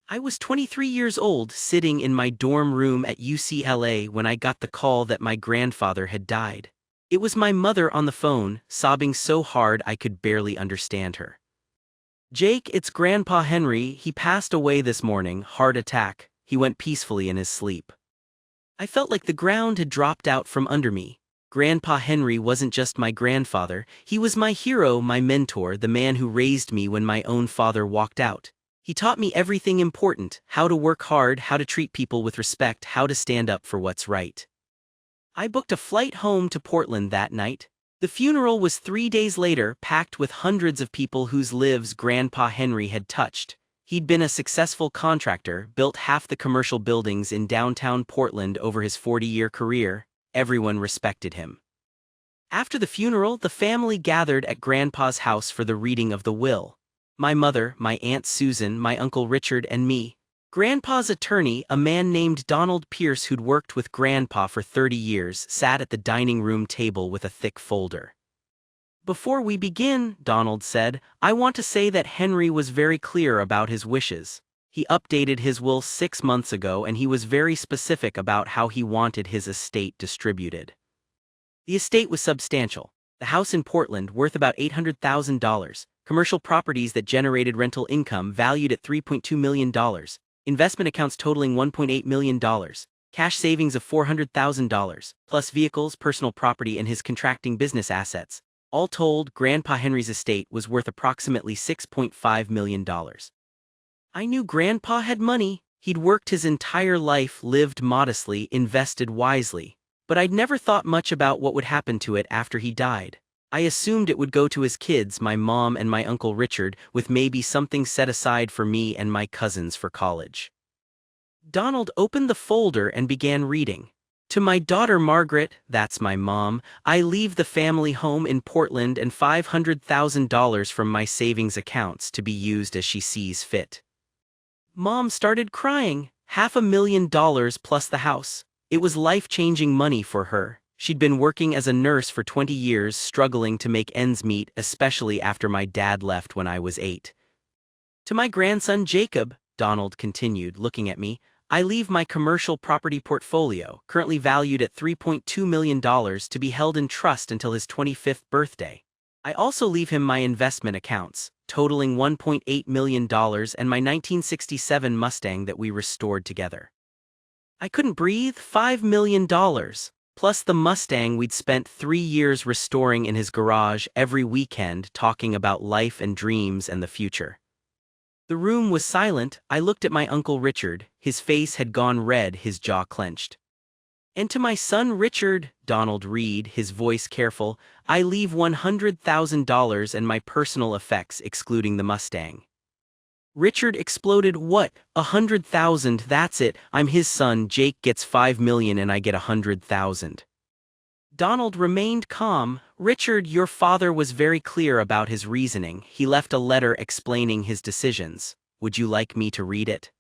I was 23 years old, sitting in my dorm room at UCLA when I got the call that my grandfather had died. It was my mother on the phone, sobbing so hard I could barely understand her. "Jake, it's Grandpa Henry. He passed away this morning, heart attack." He went peacefully in his sleep. I felt like the ground had dropped out from under me. Grandpa Henry wasn't just my grandfather, he was my hero, my mentor, the man who raised me when my own father walked out. He taught me everything important: how to work hard, how to treat people with respect, how to stand up for what's right. I booked a flight home to Portland that night. The funeral was 3 days later, packed with hundreds of people whose lives Grandpa Henry had touched. He'd been a successful contractor, built half the commercial buildings in downtown Portland over his 40-year career. Everyone respected him. After the funeral, the family gathered at Grandpa's house for the reading of the will. My mother, my Aunt Susan, my Uncle Richard, and me. Grandpa's attorney, a man named Donald Pierce who'd worked with Grandpa for 30 years, sat at the dining room table with a thick folder. "Before we begin," Donald said, "I want to say that Henry was very clear about his wishes. He updated his will 6 months ago and he was very specific about how he wanted his estate distributed." The estate was substantial. The house in Portland, worth about $800,000, commercial properties that generated rental income valued at $3.2 million, investment accounts totaling $1.8 million, cash savings of $400,000, plus vehicles, personal property, and his contracting business assets. All told, Grandpa Henry's estate was worth approximately $6.5 million. I knew Grandpa had money. He'd worked his entire life, lived modestly, invested wisely. But I'd never thought much about what would happen to it after he died. I assumed it would go to his kids, my mom and my Uncle Richard, with maybe something set aside for me and my cousins for college. Donald opened the folder and began reading. "To my daughter Margaret," that's my mom, "I leave the family home in Portland and $500,000 from my savings accounts to be used as she sees fit." Mom started crying. $500,000 plus the house. It was life-changing money for her. She'd been working as a nurse for 20 years, struggling to make ends meet, especially after my dad left when I was 8. "To my grandson Jacob," Donald continued, looking at me, "I leave my commercial property portfolio, currently valued at $3.2 million, to be held in trust until his 25th birthday. I also leave him my investment accounts, totaling $1.8 million, and my 1967 Mustang that we restored together." I couldn't breathe. $5 million. Plus the Mustang we'd spent 3 years restoring in his garage every weekend, talking about life and dreams and the future. The room was silent. I looked at my Uncle Richard. His face had gone red, his jaw clenched. "And to my son Richard," Donald read, his voice careful, "I leave $100,000 and my personal effects, excluding the Mustang." Richard exploded. "What? 100,000? That's it. I'm his son. Jake gets 5 million and I get 100,000. Donald remained calm. "Richard, your father was very clear about his reasoning. He left a letter explaining his decisions. Would you like me to read it?"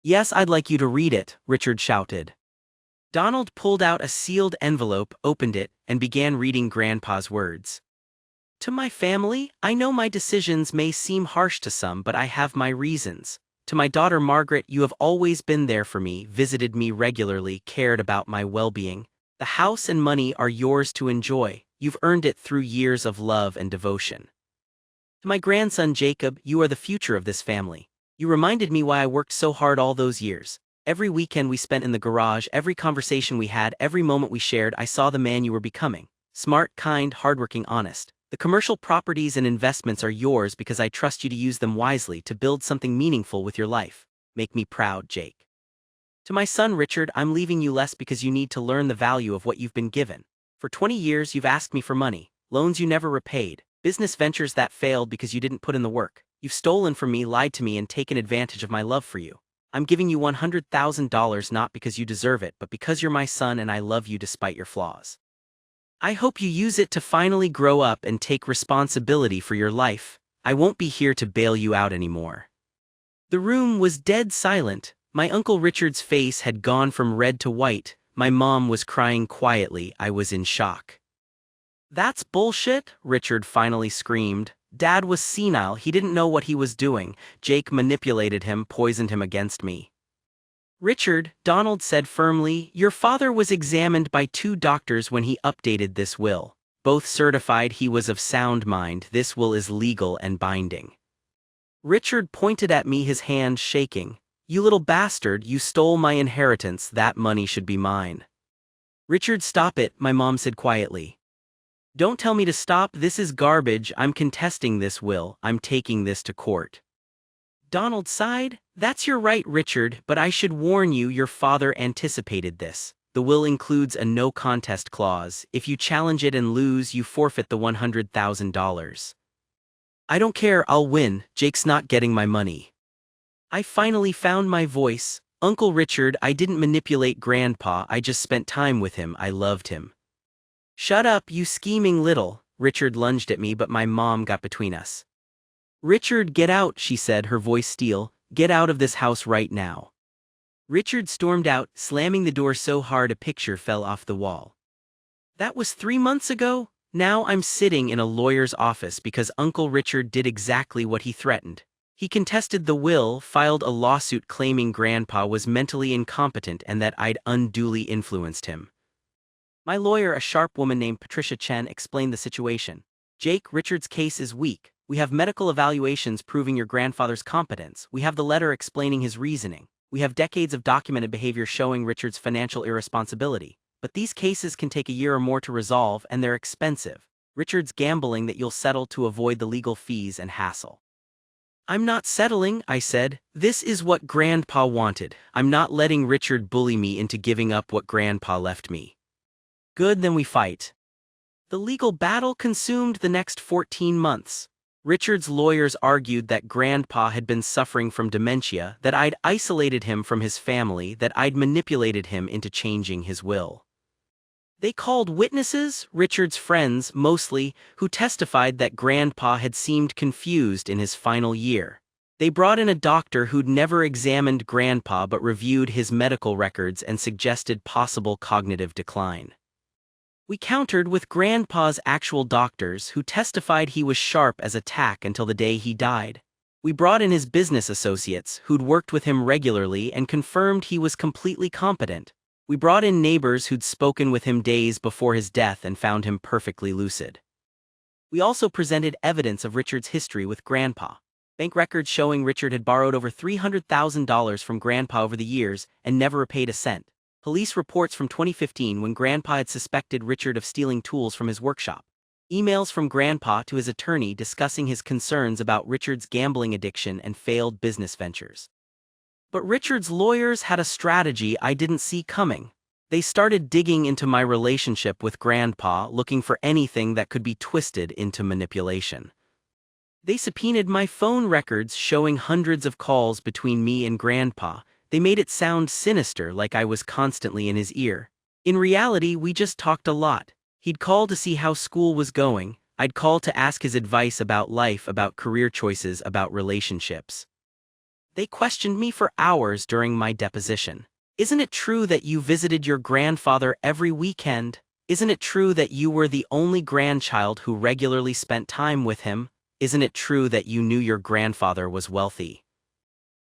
"Yes, I'd like you to read it," Richard shouted. Donald pulled out a sealed envelope, opened it, and began reading Grandpa's words. "To my family, I know my decisions may seem harsh to some, but I have my reasons. To my daughter Margaret, you have always been there for me, visited me regularly, cared about my well-being. The house and money are yours to enjoy. You've earned it through years of love and devotion. To my grandson Jacob, you are the future of this family. You reminded me why I worked so hard all those years. Every weekend we spent in the garage, every conversation we had, every moment we shared, I saw the man you were becoming. Smart, kind, hardworking, honest. The commercial properties and investments are yours because I trust you to use them wisely to build something meaningful with your life. Make me proud, Jake. To my son Richard, I'm leaving you less because you need to learn the value of what you've been given. For 20 years you've asked me for money, loans you never repaid, business ventures that failed because you didn't put in the work. You've stolen from me, lied to me, and taken advantage of my love for you. I'm giving you $100,000 not because you deserve it, but because you're my son and I love you despite your flaws. I hope you use it to finally grow up and take responsibility for your life. I won't be here to bail you out anymore." The room was dead silent. My Uncle Richard's face had gone from red to white. My mom was crying quietly. I was in shock. "That's bullshit," Richard finally screamed. Dad was senile, he didn't know what he was doing. Jake manipulated him, poisoned him against me. Richard, Donald said firmly, your father was examined by 2 doctors when he updated this will. Both certified he was of sound mind. This will is legal and binding. Richard pointed at me, his hand shaking. You little bastard, you stole my inheritance, that money should be mine. Richard, stop it, my mom said quietly. Don't tell me to stop, this is garbage, I'm contesting this will, I'm taking this to court. Donald sighed. That's your right, Richard, but I should warn you, your father anticipated this. The will includes a no contest clause. If you challenge it and lose, you forfeit the $100,000. I don't care, I'll win, Jake's not getting my money. I finally found my voice. Uncle Richard, I didn't manipulate Grandpa, I just spent time with him, I loved him. Shut up, you scheming little, Richard lunged at me, but my mom got between us. Richard, get out, she said, her voice steel. Get out of this house right now. Richard stormed out, slamming the door so hard a picture fell off the wall. That was 3 months ago? Now I'm sitting in a lawyer's office because Uncle Richard did exactly what he threatened. He contested the will, filed a lawsuit claiming Grandpa was mentally incompetent and that I'd unduly influenced him. My lawyer, a sharp woman named Patricia Chen, explained the situation. Jake, Richard's case is weak. We have medical evaluations proving your grandfather's competence. We have the letter explaining his reasoning. We have decades of documented behavior showing Richard's financial irresponsibility. But these cases can take a year or more to resolve, and they're expensive. Richard's gambling that you'll settle to avoid the legal fees and hassle. I'm not settling, I said. This is what Grandpa wanted. I'm not letting Richard bully me into giving up what Grandpa left me. Good, then we fight. The legal battle consumed the next 14 months. Richard's lawyers argued that Grandpa had been suffering from dementia, that I'd isolated him from his family, that I'd manipulated him into changing his will. They called witnesses, Richard's friends mostly, who testified that Grandpa had seemed confused in his final year. They brought in a doctor who'd never examined Grandpa but reviewed his medical records and suggested possible cognitive decline. We countered with Grandpa's actual doctors who testified he was sharp as a tack until the day he died. We brought in his business associates who'd worked with him regularly and confirmed he was completely competent. We brought in neighbors who'd spoken with him days before his death and found him perfectly lucid. We also presented evidence of Richard's history with Grandpa. Bank records showing Richard had borrowed over $300,000 from Grandpa over the years and never repaid a cent. Police reports from 2015 when Grandpa had suspected Richard of stealing tools from his workshop. Emails from Grandpa to his attorney discussing his concerns about Richard's gambling addiction and failed business ventures. But Richard's lawyers had a strategy I didn't see coming. They started digging into my relationship with Grandpa, looking for anything that could be twisted into manipulation. They subpoenaed my phone records showing hundreds of calls between me and Grandpa. They made it sound sinister, like I was constantly in his ear. In reality, we just talked a lot. He'd call to see how school was going. I'd call to ask his advice about life, about career choices, about relationships. They questioned me for hours during my deposition. Isn't it true that you visited your grandfather every weekend? Isn't it true that you were the only grandchild who regularly spent time with him? Isn't it true that you knew your grandfather was wealthy?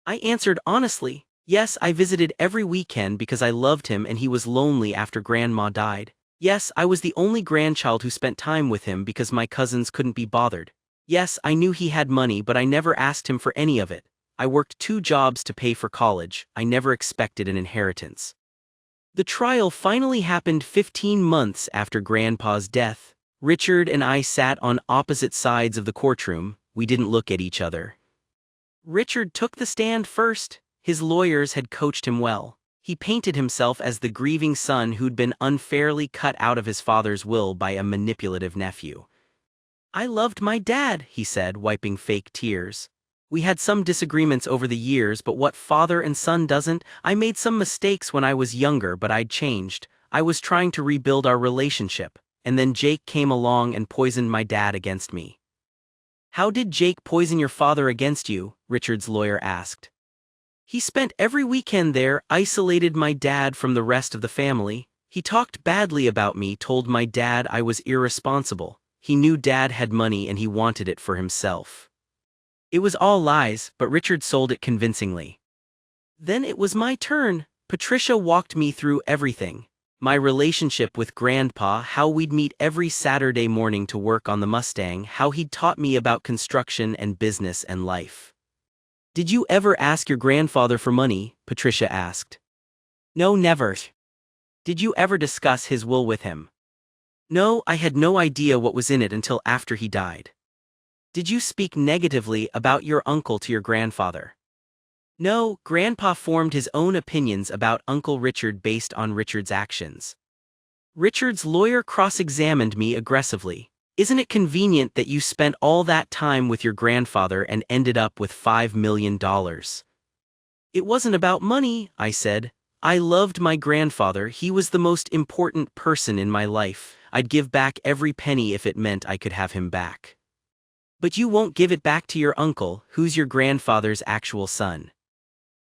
I answered honestly. Yes, I visited every weekend because I loved him and he was lonely after Grandma died. Yes, I was the only grandchild who spent time with him because my cousins couldn't be bothered. Yes, I knew he had money, but I never asked him for any of it. I worked 2 jobs to pay for college. I never expected an inheritance. The trial finally happened 15 months after Grandpa's death. Richard and I sat on opposite sides of the courtroom. We didn't look at each other. Richard took the stand first. His lawyers had coached him well. He painted himself as the grieving son who'd been unfairly cut out of his father's will by a manipulative nephew. I loved my dad, he said, wiping fake tears. We had some disagreements over the years, but what father and son doesn't? I made some mistakes when I was younger, but I'd changed. I was trying to rebuild our relationship, and then Jake came along and poisoned my dad against me. How did Jake poison your father against you? Richard's lawyer asked. He spent every weekend there, isolated my dad from the rest of the family. He talked badly about me, told my dad I was irresponsible. he knew Dad had money and he wanted it for himself. It was all lies, but Richard sold it convincingly. Then it was my turn. Patricia walked me through everything. My relationship with Grandpa, how we'd meet every Saturday morning to work on the Mustang, how he'd taught me about construction and business and life. "Did you ever ask your grandfather for money?" Patricia asked. "No, never." "Did you ever discuss his will with him?" "No, I had no idea what was in it until after he died." "Did you speak negatively about your uncle to your grandfather?" "No, Grandpa formed his own opinions about Uncle Richard based on Richard's actions." Richard's lawyer cross-examined me aggressively. "Isn't it convenient that you spent all that time with your grandfather and ended up with $5 million? "It wasn't about money," I said. "I loved my grandfather. He was the most important person in my life. I'd give back every penny if it meant I could have him back." "But you won't give it back to your uncle, who's your grandfather's actual son."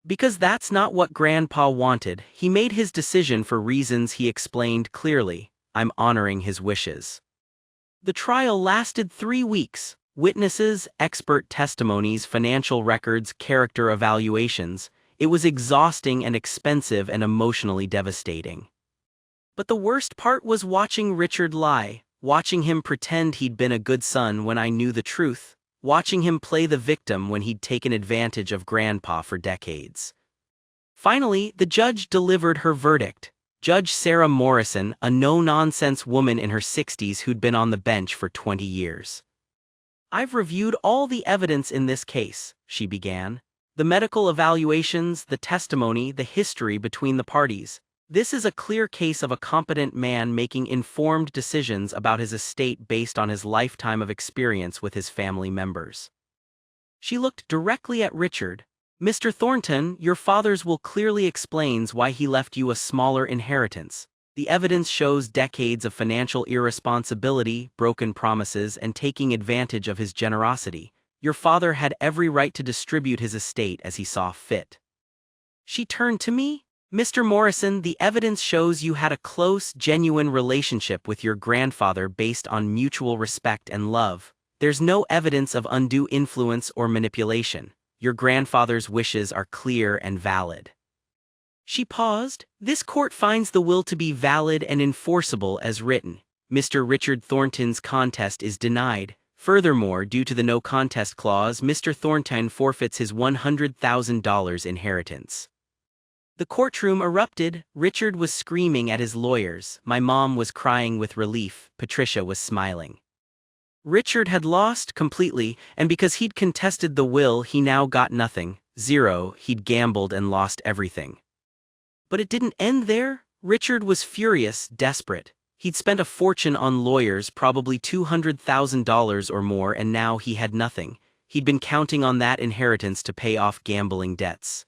"Because that's not what Grandpa wanted. He made his decision for reasons he explained clearly. I'm honoring his wishes." The trial lasted 3 weeks. Witnesses, expert testimonies, financial records, character evaluations. It was exhausting and expensive and emotionally devastating. But the worst part was watching Richard lie, watching him pretend he'd been a good son when I knew the truth, watching him play the victim when he'd taken advantage of Grandpa for decades. Finally, the judge delivered her verdict. Judge Sarah Morrison, a no-nonsense woman in her 60s who'd been on the bench for 20 years. "I've reviewed all the evidence in this case," she began. "The medical evaluations, the testimony, the history between the parties. This is a clear case of a competent man making informed decisions about his estate based on his lifetime of experience with his family members." She looked directly at Richard. "Mr. Thornton, your father's will clearly explains why he left you a smaller inheritance. The evidence shows decades of financial irresponsibility, broken promises, and taking advantage of his generosity. Your father had every right to distribute his estate as he saw fit." She turned to me. "Mr. Morrison, the evidence shows you had a close, genuine relationship with your grandfather based on mutual respect and love. There's no evidence of undue influence or manipulation. Your grandfather's wishes are clear and valid." She paused. "This court finds the will to be valid and enforceable as written. Mr. Richard Thornton's contest is denied. Furthermore, due to the no contest clause, Mr. Thornton forfeits his $100,000 inheritance." The courtroom erupted. Richard was screaming at his lawyers. My mom was crying with relief. Patricia was smiling. Richard had lost completely, and because he'd contested the will, he now got nothing. Zero. He'd gambled and lost everything. But it didn't end there. Richard was furious, desperate. He'd spent a fortune on lawyers, probably $200,000 or more, and now he had nothing. He'd been counting on that inheritance to pay off gambling debts.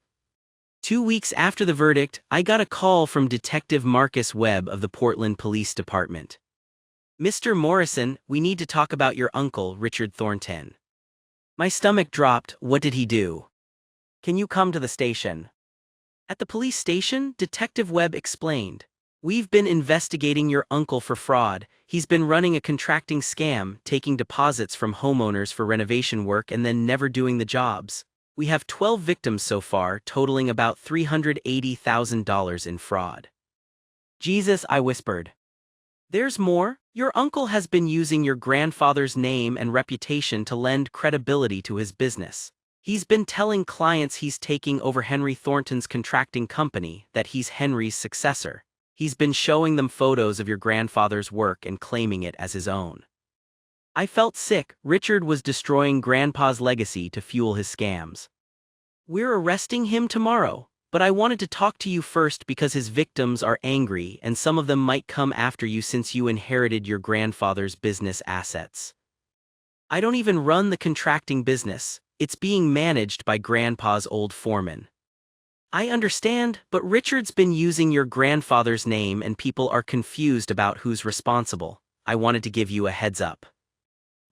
2 weeks after the verdict, I got a call from Detective Marcus Webb of the Portland Police Department. "Mr. Morrison, we need to talk about your uncle, Richard Thornton." My stomach dropped. "What did he do?" "Can you come to the station?" At the police station, Detective Webb explained. "We've been investigating your uncle for fraud. He's been running a contracting scam, taking deposits from homeowners for renovation work and then never doing the jobs. We have 12 victims so far, totaling about $380,000 in fraud." "Jesus," I whispered. "There's more. Your uncle has been using your grandfather's name and reputation to lend credibility to his business. He's been telling clients he's taking over Henry Thornton's contracting company, that he's Henry's successor. He's been showing them photos of your grandfather's work and claiming it as his own." I felt sick. Richard was destroying Grandpa's legacy to fuel his scams. "We're arresting him tomorrow, but I wanted to talk to you first because his victims are angry and some of them might come after you since you inherited your grandfather's business assets." "I don't even run the contracting business. It's being managed by Grandpa's old foreman." "I understand, but Richard's been using your grandfather's name and people are confused about who's responsible. I wanted to give you a heads up."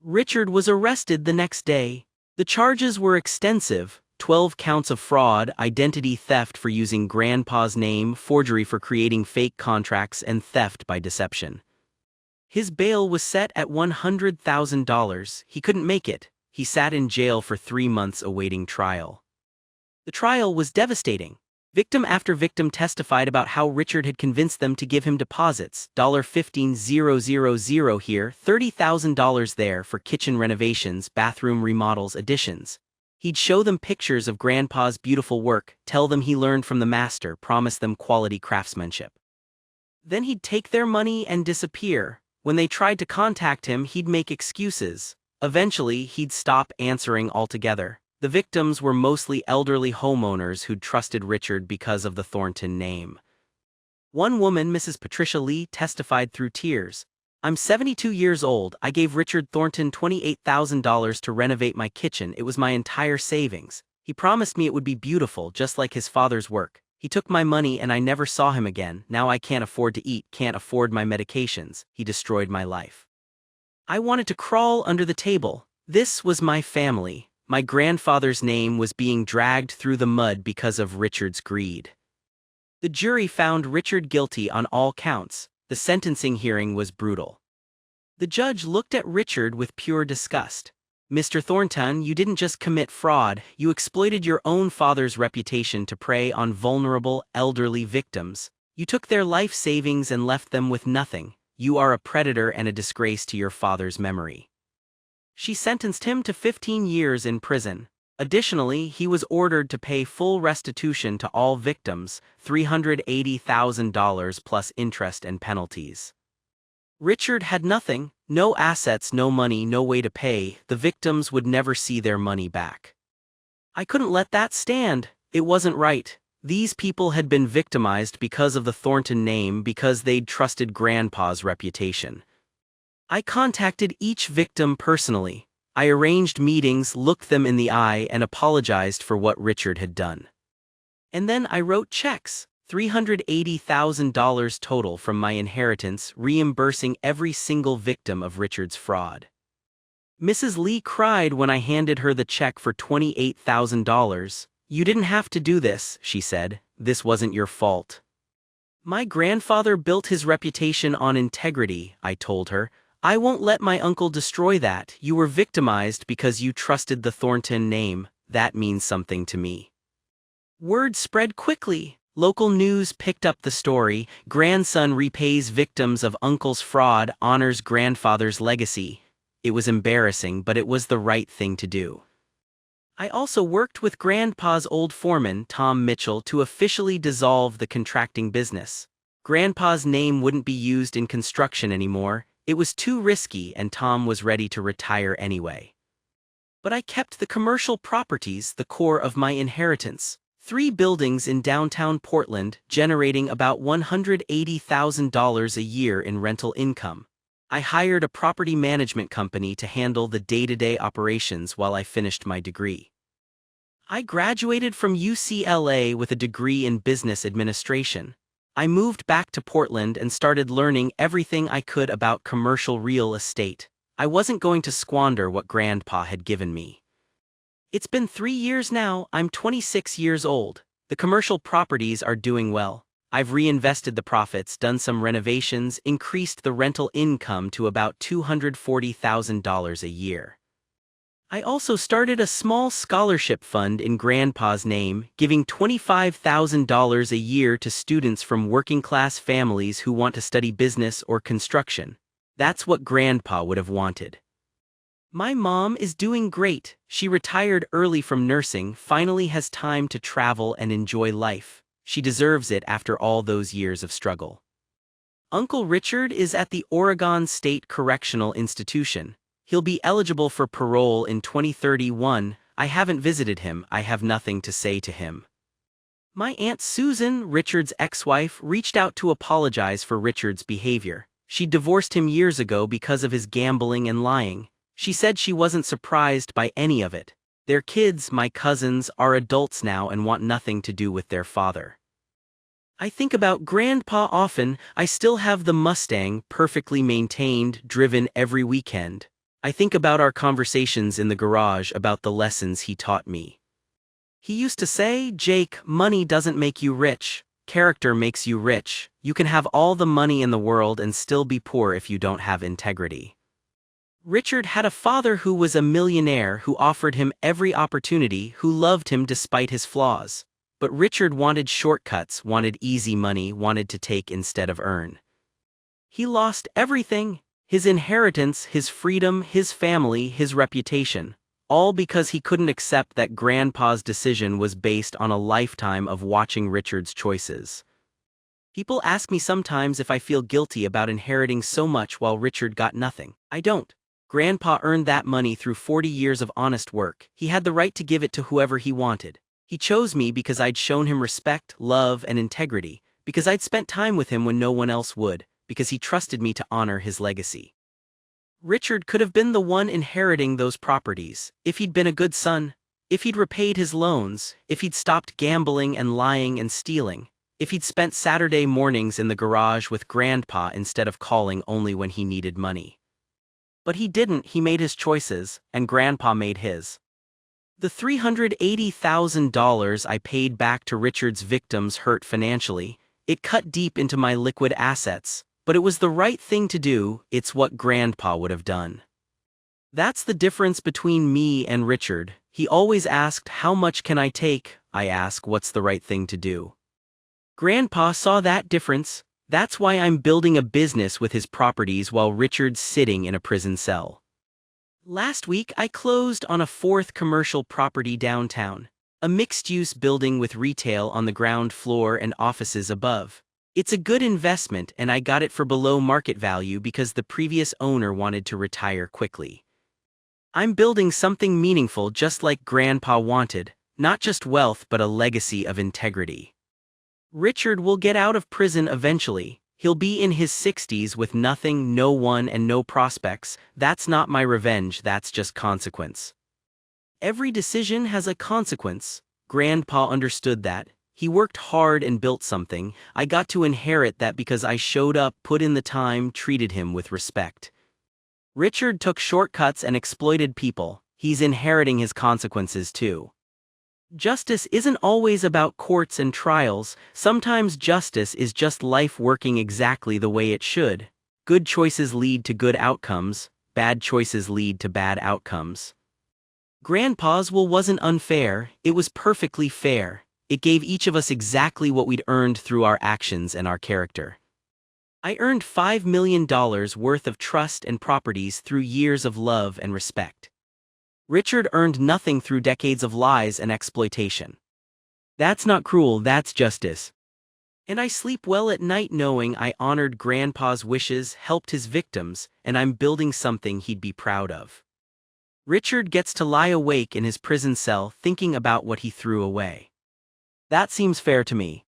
Richard was arrested the next day. The charges were extensive: 12 counts of fraud, identity theft for using Grandpa's name, forgery for creating fake contracts, and theft by deception. His bail was set at $100,000. He couldn't make it. He sat in jail for 3 months awaiting trial. The trial was devastating. Victim after victim testified about how Richard had convinced them to give him deposits, $15,000 here, $30,000 there for kitchen renovations, bathroom remodels, additions. He'd show them pictures of Grandpa's beautiful work, tell them he learned from the master, promise them quality craftsmanship. Then he'd take their money and disappear. When they tried to contact him, he'd make excuses. Eventually, he'd stop answering altogether. The victims were mostly elderly homeowners who'd trusted Richard because of the Thornton name. One woman, Mrs. Patricia Lee, testified through tears. "I'm 72 years old. I gave Richard Thornton $28,000 to renovate my kitchen. It was my entire savings. He promised me it would be beautiful, just like his father's work. He took my money and I never saw him again. Now I can't afford to eat, can't afford my medications. He destroyed my life. I wanted to crawl under the table. This was my family. My grandfather's name was being dragged through the mud because of Richard's greed." The jury found Richard guilty on all counts. The sentencing hearing was brutal. The judge looked at Richard with pure disgust. "Mr. Thornton, you didn't just commit fraud, you exploited your own father's reputation to prey on vulnerable, elderly victims. You took their life savings and left them with nothing. You are a predator and a disgrace to your father's memory." She sentenced him to 15 years in prison. Additionally, he was ordered to pay full restitution to all victims, $380,000 plus interest and penalties. Richard had nothing, no assets, no money, no way to pay. The victims would never see their money back. I couldn't let that stand. It wasn't right. These people had been victimized because of the Thornton name, because they'd trusted Grandpa's reputation. I contacted each victim personally. I arranged meetings, looked them in the eye, and apologized for what Richard had done. And then I wrote checks, $380,000 total from my inheritance, reimbursing every single victim of Richard's fraud. Mrs. Lee cried when I handed her the check for $28,000. "You didn't have to do this," she said. "This wasn't your fault." "My grandfather built his reputation on integrity," I told her. "I won't let my uncle destroy that. You were victimized because you trusted the Thornton name. That means something to me." Word spread quickly. Local news picked up the story. Grandson repays victims of uncle's fraud, honors grandfather's legacy. It was embarrassing, but it was the right thing to do. I also worked with Grandpa's old foreman, Tom Mitchell, to officially dissolve the contracting business. Grandpa's name wouldn't be used in construction anymore. It was too risky, and Tom was ready to retire anyway. But I kept the commercial properties, the core of my inheritance. 3 buildings in downtown Portland, generating about $180,000 a year in rental income. I hired a property management company to handle the day-to-day operations while I finished my degree. I graduated from UCLA with a degree in business administration. I moved back to Portland and started learning everything I could about commercial real estate. I wasn't going to squander what Grandpa had given me. It's been 3 years now. I'm 26 years old. The commercial properties are doing well. I've reinvested the profits, done some renovations, increased the rental income to about $240,000 a year. I also started a small scholarship fund in Grandpa's name, giving $25,000 a year to students from working-class families who want to study business or construction. That's what Grandpa would have wanted. My mom is doing great. She retired early from nursing, finally has time to travel and enjoy life. She deserves it after all those years of struggle. Uncle Richard is at the Oregon State Correctional Institution. He'll be eligible for parole in 2031. I haven't visited him. I have nothing to say to him. My Aunt Susan, Richard's ex-wife, reached out to apologize for Richard's behavior. She divorced him years ago because of his gambling and lying. She said she wasn't surprised by any of it. Their kids, my cousins, are adults now and want nothing to do with their father. I think about Grandpa often. I still have the Mustang, perfectly maintained, driven every weekend. I think about our conversations in the garage, about the lessons he taught me. He used to say, "Jake, money doesn't make you rich. character makes you rich. You can have all the money in the world and still be poor if you don't have integrity. Richard had a father who was a millionaire who offered him every opportunity, who loved him despite his flaws. But Richard wanted shortcuts, wanted easy money, wanted to take instead of earn. He lost everything: his inheritance, his freedom, his family, his reputation. All because he couldn't accept that Grandpa's decision was based on a lifetime of watching Richard's choices. People ask me sometimes if I feel guilty about inheriting so much while Richard got nothing. I don't. Grandpa earned that money through 40 years of honest work. He had the right to give it to whoever he wanted. He chose me because I'd shown him respect, love, and integrity, because I'd spent time with him when no one else would, because he trusted me to honor his legacy. Richard could have been the one inheriting those properties, if he'd been a good son, if he'd repaid his loans, if he'd stopped gambling and lying and stealing, if he'd spent Saturday mornings in the garage with Grandpa instead of calling only when he needed money. But he didn't. He made his choices, and Grandpa made his. The $380,000 I paid back to Richard's victims hurt financially. It cut deep into my liquid assets. But it was the right thing to do. It's what Grandpa would have done. That's the difference between me and Richard. He always asked, "How much can I take?" I ask, "What's the right thing to do?" Grandpa saw that difference. That's why I'm building a business with his properties while Richard's sitting in a prison cell. Last week I closed on a fourth commercial property downtown, a mixed-use building with retail on the ground floor and offices above. It's a good investment, and I got it for below market value because the previous owner wanted to retire quickly. I'm building something meaningful just like Grandpa wanted, not just wealth but a legacy of integrity. Richard will get out of prison eventually. He'll be in his 60s with nothing, no one, and no prospects. That's not my revenge, that's just consequence. Every decision has a consequence. Grandpa understood that. He worked hard and built something. I got to inherit that because I showed up, put in the time, treated him with respect. Richard took shortcuts and exploited people. He's inheriting his consequences too. Justice isn't always about courts and trials. Sometimes justice is just life working exactly the way it should. Good choices lead to good outcomes. Bad choices lead to bad outcomes. Grandpa's will wasn't unfair. It was perfectly fair. It gave each of us exactly what we'd earned through our actions and our character. I earned $5 million worth of trust and properties through years of love and respect. Richard earned nothing through decades of lies and exploitation. That's not cruel, that's justice. And I sleep well at night knowing I honored Grandpa's wishes, helped his victims, and I'm building something he'd be proud of. Richard gets to lie awake in his prison cell thinking about what he threw away. That seems fair to me.